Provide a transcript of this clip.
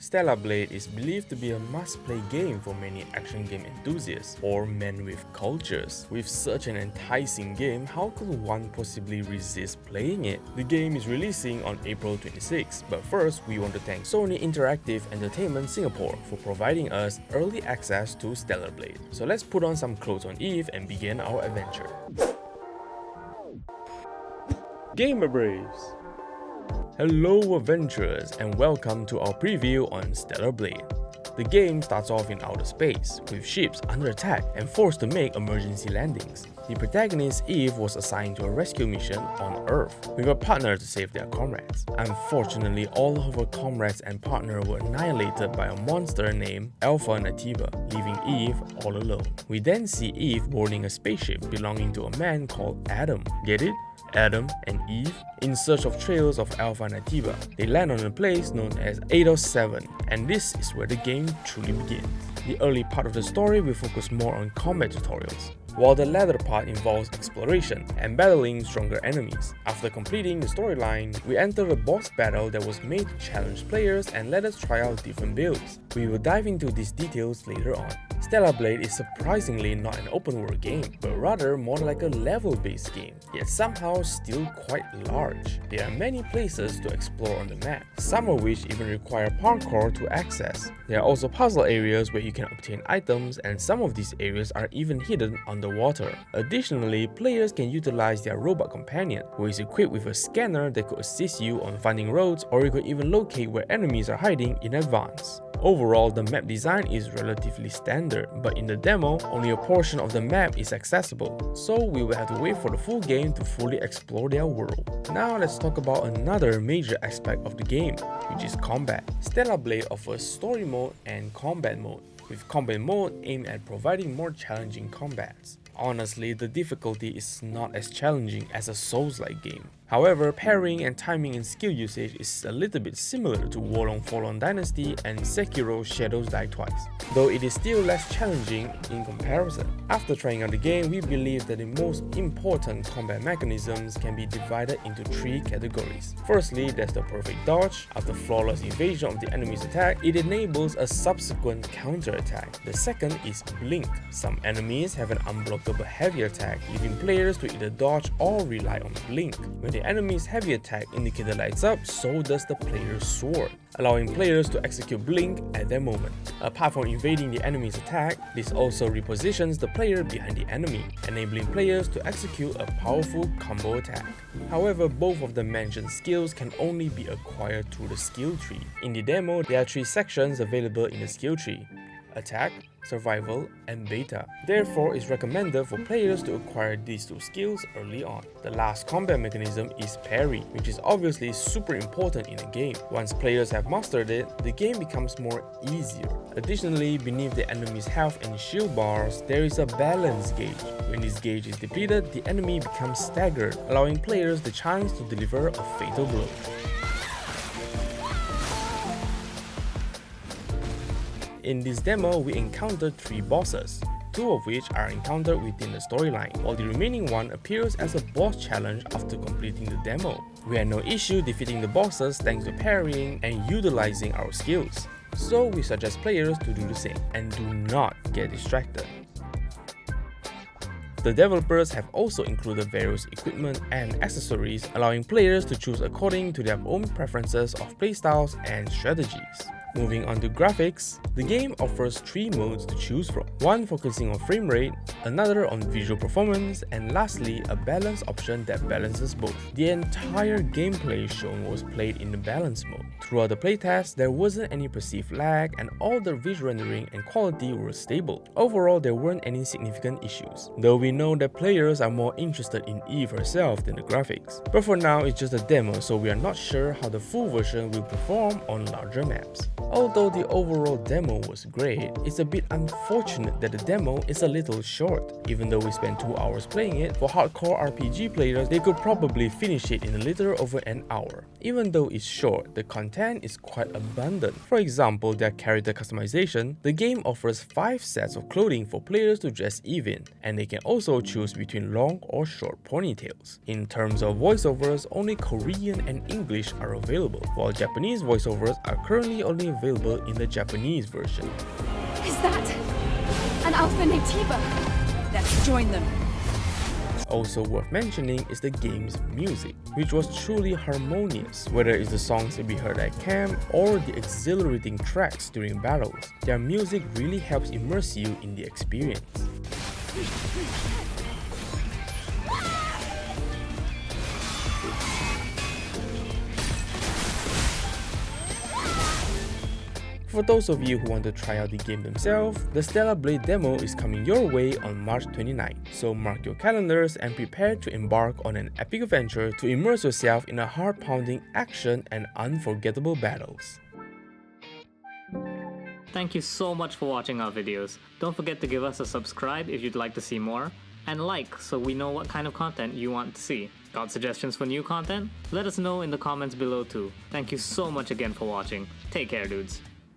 Stellar Blade is believed to be a must-play game for many action game enthusiasts or men with cultures. With such an enticing game, how could one possibly resist playing it? The game is releasing on April 26, but first we want to thank Sony Interactive Entertainment Singapore for providing us early access to Stellar Blade. So let's put on some clothes on Eve and begin our adventure. Gamer Braves! Hello adventurers and welcome to our preview on Stellar Blade. The game starts off in outer space, with ships under attack and forced to make emergency landings. The protagonist Eve was assigned to a rescue mission on Earth, with a partner to save their comrades. Unfortunately, all of her comrades and partner were annihilated by a monster named Alpha Nativa, leaving Eve all alone. We then see Eve boarding a spaceship belonging to a man called Adam. Get it? Adam and Eve? In search of trails of Alpha Nativa, they land on a place known as 807, and this is where the game truly begins. The early part of the story will focus more on combat tutorials, while the latter part involves exploration and battling stronger enemies. After completing the storyline, we enter a boss battle that was made to challenge players and let us try out different builds. We will dive into these details later on. Stellar Blade is surprisingly not an open world game, but rather more like a level-based game, yet somehow still quite large. There are many places to explore on the map, some of which even require parkour to access. There are also puzzle areas where you can obtain items, and some of these areas are even hidden underwater. Additionally, players can utilize their robot companion, who is equipped with a scanner that could assist you on finding roads, or you could even locate where enemies are hiding in advance. Overall, the map design is relatively standard, but in the demo, only a portion of the map is accessible, so we will have to wait for the full game to fully explore their world. Now let's talk about another major aspect of the game, which is combat. Stellar Blade offers story mode and combat mode, with combat mode aimed at providing more challenging combats. Honestly, the difficulty is not as challenging as a Souls-like game. However, parrying and timing and skill usage is a little bit similar to Wolong Fallen Dynasty and Sekiro Shadows Die Twice, though it is still less challenging in comparison. After trying out the game, we believe that the most important combat mechanisms can be divided into three categories. Firstly, there's the perfect dodge. After flawless evasion of the enemy's attack, it enables a subsequent counter-attack. The second is blink. Some enemies have an unblockable heavy attack, leaving players to either dodge or rely on blink. When the enemy's heavy attack indicator lights up, so does the player's sword, allowing players to execute blink at that moment. Apart from evading the enemy's attack, this also repositions the player behind the enemy, enabling players to execute a powerful combo attack. However, both of the mentioned skills can only be acquired through the skill tree. In the demo, there are three sections available in the skill tree: Attack, Survival, and Beta. Therefore, it's recommended for players to acquire these two skills early on. The last combat mechanism is parry, which is obviously super important in a game. Once players have mastered it, the game becomes more easier. Additionally, beneath the enemy's health and shield bars, there is a balance gauge. When this gauge is depleted, the enemy becomes staggered, allowing players the chance to deliver a fatal blow. In this demo, we encountered three bosses, two of which are encountered within the storyline, while the remaining one appears as a boss challenge after completing the demo. We had no issue defeating the bosses thanks to parrying and utilizing our skills, so we suggest players to do the same and do not get distracted. The developers have also included various equipment and accessories, allowing players to choose according to their own preferences of playstyles and strategies. Moving on to graphics, the game offers three modes to choose from, one focusing on frame rate, another on visual performance, and lastly a balance option that balances both. The entire gameplay shown was played in the balance mode. Throughout the playtest, there wasn't any perceived lag and all the visual rendering and quality were stable. Overall, there weren't any significant issues, though we know that players are more interested in Eve herself than the graphics. But for now, it's just a demo, so we are not sure how the full version will perform on larger maps. Although the overall demo was great, it's a bit unfortunate that the demo is a little short. Even though we spent 2 hours playing it, for hardcore RPG players, they could probably finish it in a little over an hour. Even though it's short, the content is quite abundant. For example, their character customization, the game offers 5 sets of clothing for players to dress Eve in, and they can also choose between long or short ponytails. In terms of voiceovers, only Korean and English are available, while Japanese voiceovers are currently only available in the Japanese version. Is that an alpha named Tiba? Let's join them. Also worth mentioning is the game's music, which was truly harmonious, whether it's the songs that we heard at camp or the exhilarating tracks during battles. Their music really helps immerse you in the experience. For those of you who want to try out the game themselves, the Stellar Blade demo is coming your way on March 29, so mark your calendars and prepare to embark on an epic adventure to immerse yourself in a heart-pounding action and unforgettable battles. Thank you so much for watching our videos. Don't forget to give us a subscribe if you'd like to see more, and like so we know what kind of content you want to see. Got suggestions for new content? Let us know in the comments below too. Thank you so much again for watching. Take care, dudes.